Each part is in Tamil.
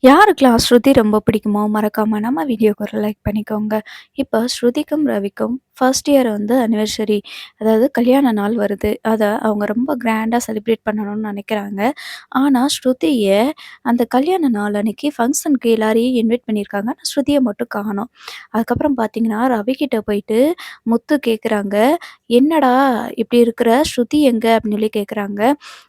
யாருக்கெல்லாம் ஸ்ருதி ரொம்ப பிடிக்குமோ மறக்காம நம்ம வீடியோக்கு ஒரு லைக் பண்ணிக்கோங்க. இப்போ ஸ்ருதிக்கும், ரவிக்கும் ஃபர்ஸ்ட் இயர் வந்து அனிவர்சரி அதாவது கல்யாண நாள் வருது. அத அவங்க ரொம்ப கிராண்டா செலிப்ரேட் பண்ணணும்னு நெனைக்கிறாங்க. ஆனா ஸ்ருதிய அந்த கல்யாண நாள் அன்னைக்கு ஃபங்ஷனுக்கு எல்லாரையும் இன்வைட் பண்ணியிருக்காங்க. ஆனா ஸ்ருதிய மட்டும் காணோம். அதுக்கப்புறம் பார்த்தீங்கன்னா, ரவிக்கிட்ட போயிட்டு முத்து கேட்குறாங்க, "என்னடா இப்படி இருக்கிற? ஸ்ருதி எங்க?" அப்படின்னு சொல்லி கேட்குறாங்க.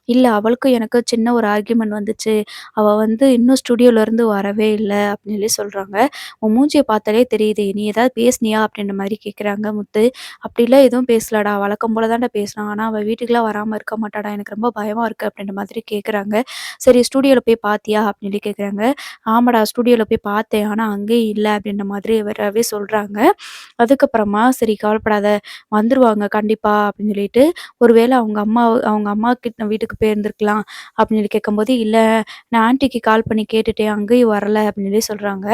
"இல்ல அவளுக்கும் எனக்கும் சின்ன ஒரு ஆர்கியூமெண்ட் வந்துச்சு. அவ வந்து இன்னும் ஸ்டுடியோலருந்து வரவே இல்ல அப்படின்னு சொல்லி சொல்றாங்க. உன் மூஞ்சிய பார்த்தாலே தெரியுதே! நீ ஏதாவது பேசினியா? அப்படின்ற மாரி கேட்குறாங்க முத்து. அப்படிலாம் எதுவும் பேசலடா. வழக்கம் போல தான்டா பேசினா. ஆனா அவ வீட்டுக்குலாம் வராம இருக்க மாட்டாடா. எனக்கு ரொம்ப பயமா இருக்கு அப்படின்ற மாதிரி கேட்குறாங்க. சரி ஸ்டுடியோல போய் பார்த்தியா? அப்படின்னு சொல்லி கேட்குறாங்க. ஆமாடா ஸ்டுடியோல போய் பார்த்தேன். ஆனா அங்கேயும் இல்ல அப்படின்ற மாதிரி ரவி சொல்றாங்க. அதுக்கப்புறமா சரி கவலைப்படாத வந்துருவாங்க கண்டிப்பா அப்படின்னு சொல்லிட்டு, ஒருவேள அவங்க அம்மா கிட்ட வீட்டுக்கு போயிருந்திருக்கலாம் அப்படின்னு சொல்லி கேட்கும்போது, இல்ல நான் ஆன்டிக்கு கால் பண்ணி கேட்டுட்டேன். அங்கேயும் வரல அப்படின்னு சொல்லி சொல்றாங்க.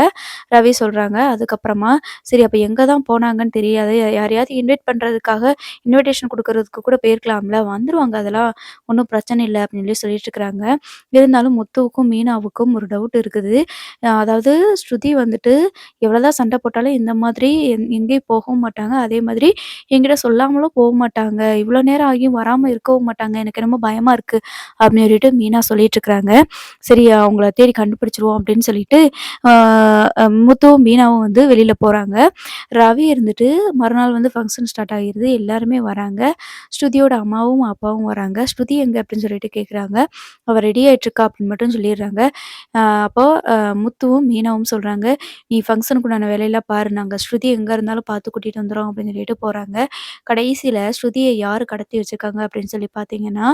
ரவி சொல்றாங்க. அதுக்கப்புறமா சரி அப்ப எங்க தான் போனாங்கன்னு தெரியாது. யாரையாவது இன்வைட் பண்றதுக்காக இன்விடேஷன் குடுக்குறதுக்கு கூட போயிருக்கலாம்ல. வந்துருவாங்க அதெல்லாம் ஒண்ணும் பிரச்சனை இல்ல அப்படின்னு சொல்லி சொல்லிட்டு இருக்கிறாங்க. இருந்தாலும் முத்துவுக்கும், மீனாவுக்கும் ஒரு டவுட் இருக்குது. அதாவது ஸ்ருதி வந்துட்டு எவ்வளோதான் சண்டை போட்டாலும் இந்த மாதிரி எங்கேயும் போகவும் மாட்டாங்க. அதே மாதிரி என்கிட்ட சொல்லாமலும் போமாட்டாங்க. இவ்வளோ நேரம் ஆகியும் வராம இருக்கவும் மாட்டாங்க. எனக்கு என்னமோ பயமா இருக்கு அப்படின்னு சொல்லிட்டு மீனா சொல்லிட்டு இருக்கிறாங்க. சரி அவங்கள தேடி கண்டுபிடிச்சுருவோம் அப்படின்னு சொல்லிட்டு, ஆ முத்துவும், மீனாவும் வந்து வெளியில போறாங்க. ரவி இருந்துட்டு மறுநாள் வந்து ஃபங்ஷன் ஸ்டார்ட் ஆகிருது. எல்லாருமே வராங்க. ஸ்ருதியோட அம்மாவும், அப்பாவும் வராங்க. "ஸ்ருதி எங்க?" அப்படின்னு சொல்லிட்டு கேட்குறாங்க. "அவ ரெடி ஆயிட்டுருக்கா" அப்படின்னு மட்டும் சொல்லிடுறாங்க. அப்போ முத்துவும், மீனாவும் சொல்றாங்க, "நீ ஃபங்ஷனுக்கு உண்டான வேலையெல்லாம் பாரு. நாங்க ஸ்ருதி எங்க இருந்தாலும் பார்த்து கூட்டிட்டு வந்துர்றோம்" அப்படின்னு சொல்லிட்டு போறாங்க. கடைசியில ஸ்ருதிய யாரு கடத்தி வச்சிருக்காங்க அப்படின்னு சொல்லி பார்த்தீங்கன்னா,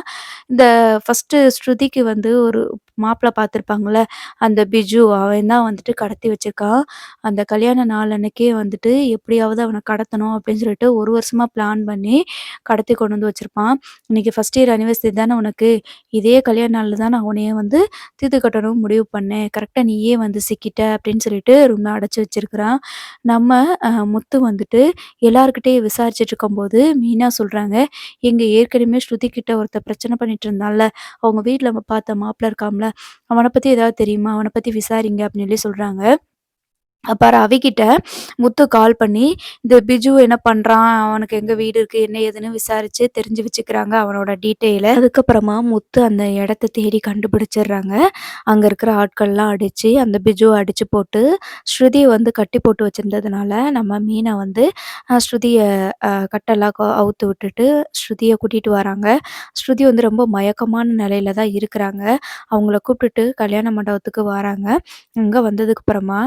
இந்த ஃபர்ஸ்ட்டு ஸ்ருதிக்கு வந்து ஒரு மாப்பிள பார்த்துருப்பாங்கல்ல, அந்த பிஜு அவன் தான் வந்துட்டு கடத்தி வச்சிருக்கான். அந்த கல்யாண நாள் அன்னைக்கே வந்துட்டு எப்படியாவது அவன கடத்தணும் அப்படின்னு சொல்லிட்டு 1 வருஷமா பிளான் பண்ணி கடத்தி கொண்டு வந்து வச்சிருப்பான். "இன்னைக்கு ஃபர்ஸ்ட் இயர் அனிவர்சரி தானே உனக்கு. இதே கல்யாண நாள்ல தான் நான் உன்னைய வந்து தீர்த்து கட்டணும்னு முடிவு பண்ணேன். கரெக்ட்டா நீயே வந்து சிக்கிட்ட" அப்படின்னு சொல்லிட்டு ரூம்ல அடைச்சு வச்சிருக்கிறான். நம்ம முத்து வந்துட்டு எல்லார்கிட்டயும் விசாரிச்சுட்டு இருக்கும்போது மீனா சொல்றாங்க, "எங்க ஏற்கனவே ஸ்ருதி கிட்ட ஒருத்தன் பிரச்சனை பண்ணிட்டு இருந்தான்ல, அவங்க வீட்ல பார்த்த மாப்பிள இருக்கான்ல, அவன பத்தி ஏதாவது தெரியுமா? அவன பத்தி விசாரிங்க" அப்படின்னு சொல்லி சொல்றாங்க. அப்ப ரவிகிட்ட முத்து கால் பண்ணி, இந்த பிஜு என்ன பண்றான்? அவனுக்கு எங்க வீடு இருக்கு? என்ன ஏதுன்னு விசாரிச்சு தெரிஞ்சு வச்சுக்கிறாங்க அவனோட டீட்டெயில. அதுக்கப்புறமா முத்து அந்த இடத்த தேடி கண்டுபிடிச்சிடுறாங்க. அங்க இருக்கிற ஆட்கள்லாம் அடிச்சு, அந்த பிஜுவ அடிச்சு போட்டு, ஸ்ருதிய வந்து கட்டி போட்டு வச்சிருந்ததுனால, நம்ம மீனா வந்து ஸ்ருதிய கட்டெல்லாம் அவுத்து விட்டுட்டு, ஸ்ருதிய கூட்டிட்டு வராங்க. ஸ்ருதி வந்து ரொம்ப மயக்கமான நிலையில தான் இருக்கிறாங்க. அவங்கள கூப்பிட்டுட்டு கல்யாண மண்டபத்துக்கு வராங்க. அங்க வந்ததுக்கு அப்புறமா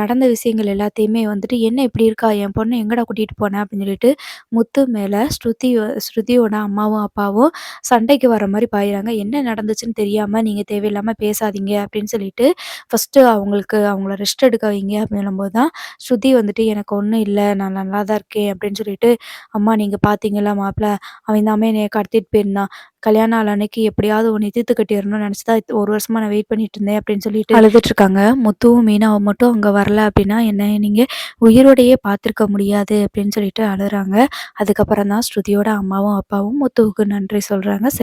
நடந்த விஷயங்கள் எல்லாத்தையுமே வந்துட்டு, "என்ன இப்படி இருக்கா? என் பொண்ண எங்கடா கூட்டிட்டு போன?" அப்படின்னு சொல்லிட்டு முத்து மேல ஸ்ருதியோட அம்மாவும், அப்பாவும் சண்டைக்கு வர மாரி பாயிறாங்க. "என்ன நடந்துச்சுன்னு தெரியாம நீங்க தேவையில்லாம பேசாதீங்க" அப்படின்னு சொல்லிட்டு, "ஃபர்ஸ்ட்டு அவங்கள ரெஸ்ட் எடுக்க வைங்க" அப்படின்னும்போது தான் ஸ்ருதி வந்துட்டு, "எனக்கு ஒண்ணும் இல்ல. நான் நல்லா தான் இருக்கேன்" அப்படின்னு சொல்லிட்டு, "அம்மா நீங்க பார்த்தீங்கல்ல மாப்பிள, அவன் தாம்மா என்னைய கடத்திட்டு போயிருந்தான். கல்யாண நாள் அன்னைக்கு எப்படியாவது உன்னைய தீர்த்து கட்டிறணும்னு நெனச்சு தான் 1 வருஷமா நான் வெயிட் பண்ணிட்டு இருந்தேன்" அப்படின்னு சொல்லிட்டு அழுதுட்டுருக்காங்க. முத்துவும், மீனாவும் மட்டும் அங்க வரல அப்படின்னா, என்னைய நீங்க உயிரோடையே பார்த்துருக்க முடியாது அப்படின்னு சொல்லிட்டு அழுறாங்க. அதுக்கப்புறம் தான் ஸ்ருதியோட அம்மாவும், அப்பாவும் முத்துவுக்கு நன்றி சொல்றாங்க.